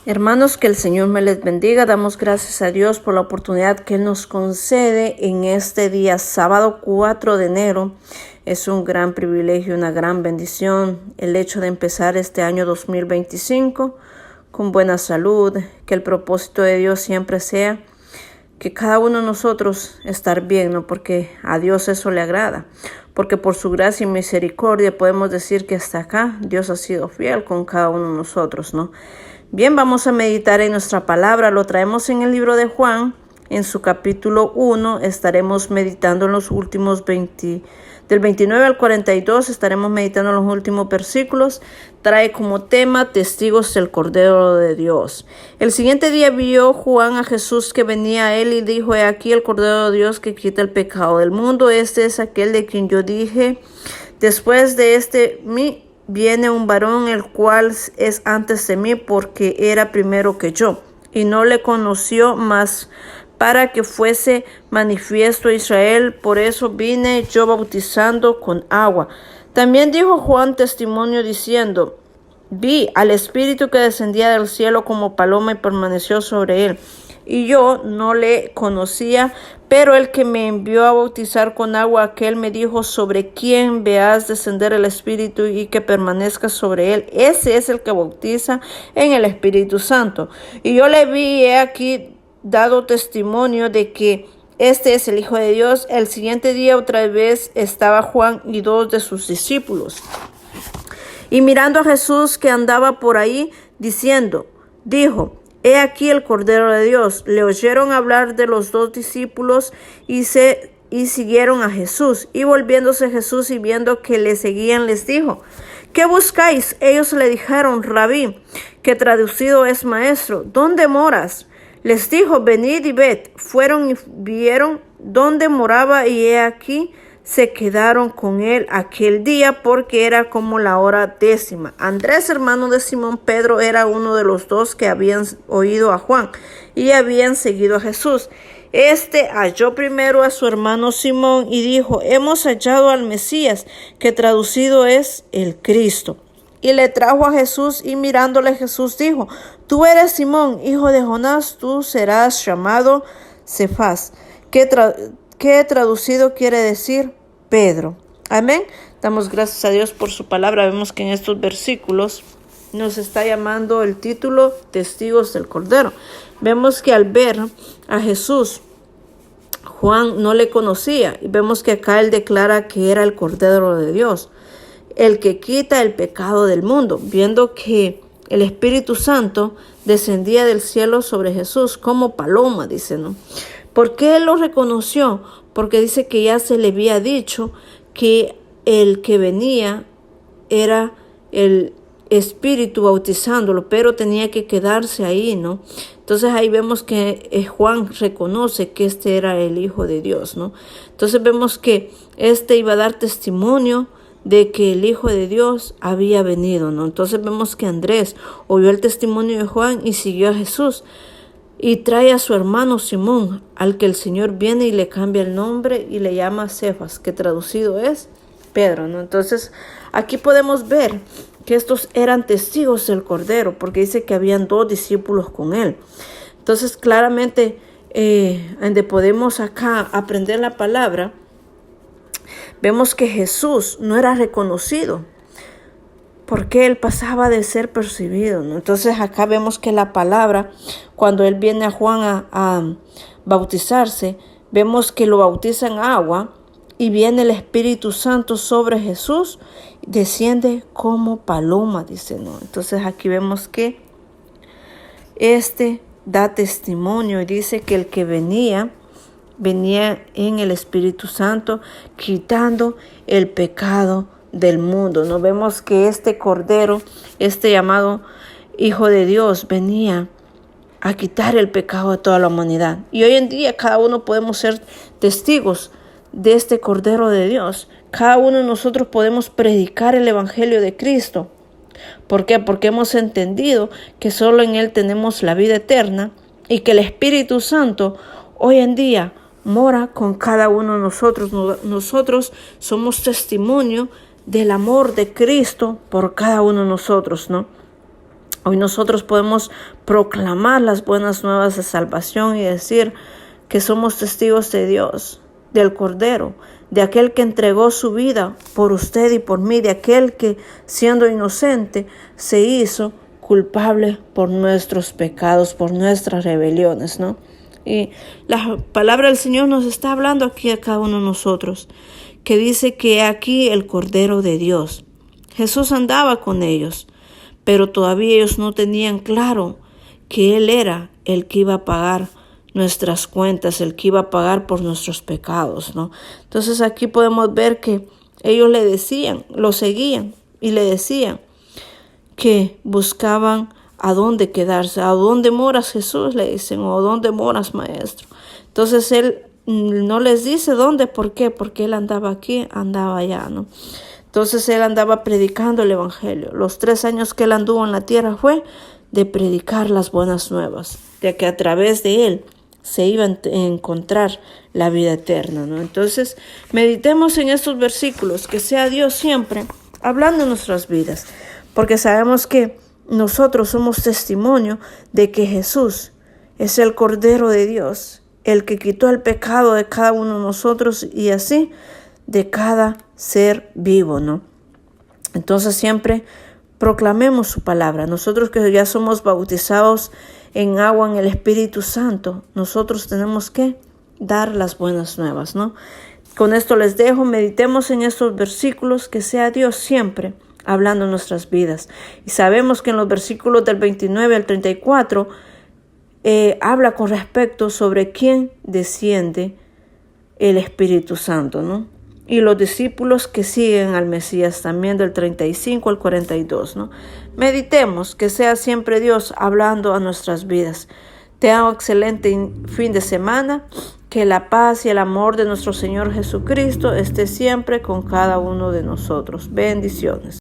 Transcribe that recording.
Hermanos, que el Señor me les bendiga. Damos gracias a Dios por la oportunidad que Él nos concede en este día, sábado 4 de enero. Es un gran privilegio, una gran bendición el hecho de empezar este año 2025 con buena salud. Que el propósito de Dios siempre sea que cada uno de nosotros estar bien, ¿no? Porque a Dios eso le agrada. Porque por su gracia y misericordia podemos decir que hasta acá Dios ha sido fiel con cada uno de nosotros, ¿no? Bien, vamos a meditar en nuestra palabra. Lo traemos en el libro de Juan, en su capítulo 1. Estaremos meditando en los últimos del 29 al 42. Estaremos meditando en los últimos versículos. Trae como tema testigos del Cordero de Dios. El siguiente día vio Juan a Jesús que venía a él y dijo: he aquí el Cordero de Dios que quita el pecado del mundo. Este es aquel de quien yo dije: después de viene un varón el cual es antes de mí, porque era primero que yo, y no le conoció más para que fuese manifiesto a Israel. Por eso vine yo bautizando con agua. También dijo Juan testimonio diciendo: vi al Espíritu que descendía del cielo como paloma y permaneció sobre él. Y yo no le conocía, pero el que me envió a bautizar con agua, aquel me dijo: sobre quien veas descender el Espíritu y que permanezca sobre él, ese es el que bautiza en el Espíritu Santo. Y yo le vi y he aquí dado testimonio de que este es el Hijo de Dios. El siguiente día otra vez estaba Juan y 2 de sus discípulos. Y mirando a Jesús que andaba por ahí, dijo: he aquí el Cordero de Dios. Le oyeron hablar de los 2 discípulos y siguieron a Jesús. Y volviéndose Jesús y viendo que le seguían, les dijo: ¿qué buscáis? Ellos le dijeron: Rabí, que traducido es maestro, ¿dónde moras? Les dijo: venid y ved. Fueron y vieron dónde moraba, y he aquí se quedaron con él aquel día, porque era como la hora 10. Andrés, hermano de Simón Pedro, era uno de los 2 que habían oído a Juan y habían seguido a Jesús. Este halló primero a su hermano Simón y dijo: hemos hallado al Mesías, que traducido es el Cristo. Y le trajo a Jesús, y mirándole Jesús dijo: tú eres Simón, hijo de Jonás, tú serás llamado Cefas, que traducido quiere decir Pedro. Amén. Damos gracias a Dios por su palabra. Vemos que en estos versículos nos está llamando el título Testigos del Cordero. Vemos que al ver a Jesús, Juan no le conocía, y vemos que acá él declara que era el Cordero de Dios, el que quita el pecado del mundo, viendo que el Espíritu Santo descendía del cielo sobre Jesús como paloma, dice, ¿no? ¿Por qué él lo reconoció? Porque dice que ya se le había dicho que el que venía era el Espíritu bautizándolo, pero tenía que quedarse ahí, ¿no? Entonces ahí vemos que Juan reconoce que este era el Hijo de Dios, ¿no? Entonces vemos que este iba a dar testimonio de que el Hijo de Dios había venido, ¿no? Entonces vemos que Andrés oyó el testimonio de Juan y siguió a Jesús. Y trae a su hermano Simón, al que el Señor viene y le cambia el nombre y le llama Cefas, que traducido es Pedro, ¿no? Entonces, aquí podemos ver que estos eran testigos del Cordero, porque dice que habían 2 discípulos con él. Entonces, claramente, donde podemos acá aprender la palabra, vemos que Jesús no era reconocido, porque él pasaba de ser percibido, ¿no? Entonces acá vemos que la palabra, cuando él viene a Juan a bautizarse, vemos que lo bautiza en agua y viene el Espíritu Santo sobre Jesús, desciende como paloma, dice, ¿no? Entonces aquí vemos que da testimonio y dice que el que venía en el Espíritu Santo, quitando el pecado del mundo. No vemos que este Cordero, llamado Hijo de Dios, venía a quitar el pecado de toda la humanidad. Y hoy en día cada uno podemos ser testigos de este Cordero de Dios. Cada uno de nosotros podemos predicar el Evangelio de Cristo. ¿Por qué? Porque hemos entendido que solo en Él tenemos la vida eterna y que el Espíritu Santo hoy en día mora con cada uno de nosotros. Nosotros somos testimonio del amor de Cristo por cada uno de nosotros, ¿no? Hoy nosotros podemos proclamar las buenas nuevas de salvación y decir que somos testigos de Dios, del Cordero, de aquel que entregó su vida por usted y por mí, de aquel que, siendo inocente, se hizo culpable por nuestros pecados, por nuestras rebeliones, ¿no? Y la palabra del Señor nos está hablando aquí a cada uno de nosotros, que dice que aquí el Cordero de Dios. Jesús andaba con ellos, pero todavía ellos no tenían claro que Él era el que iba a pagar nuestras cuentas, el que iba a pagar por nuestros pecados, ¿no? Entonces aquí podemos ver que ellos le decían, lo seguían y le decían que buscaban a dónde quedarse. ¿A dónde moras, Jesús? Le dicen, o ¿dónde moras, maestro? Entonces Él no les dice dónde, ¿por qué? Porque Él andaba aquí, andaba allá, ¿no? Entonces Él andaba predicando el evangelio. Los 3 años que Él anduvo en la tierra fue de predicar las buenas nuevas, de que a través de Él se iba a encontrar la vida eterna, ¿no? Entonces, meditemos en estos versículos, que sea Dios siempre hablando en nuestras vidas, porque sabemos que nosotros somos testimonio de que Jesús es el Cordero de Dios, el que quitó el pecado de cada uno de nosotros y así de cada ser vivo, ¿no? Entonces siempre proclamemos su palabra. Nosotros que ya somos bautizados en agua en el Espíritu Santo, nosotros tenemos que dar las buenas nuevas, ¿no? Con esto les dejo, meditemos en estos versículos, que sea Dios siempre hablando en nuestras vidas. Y sabemos que en los versículos del 29 al 34 habla con respecto sobre quién desciende el Espíritu Santo, ¿no? Y los discípulos que siguen al Mesías también del 35 al 42, ¿no? Meditemos, que sea siempre Dios hablando a nuestras vidas. Tengan un excelente fin de semana. Que la paz y el amor de nuestro Señor Jesucristo esté siempre con cada uno de nosotros. Bendiciones.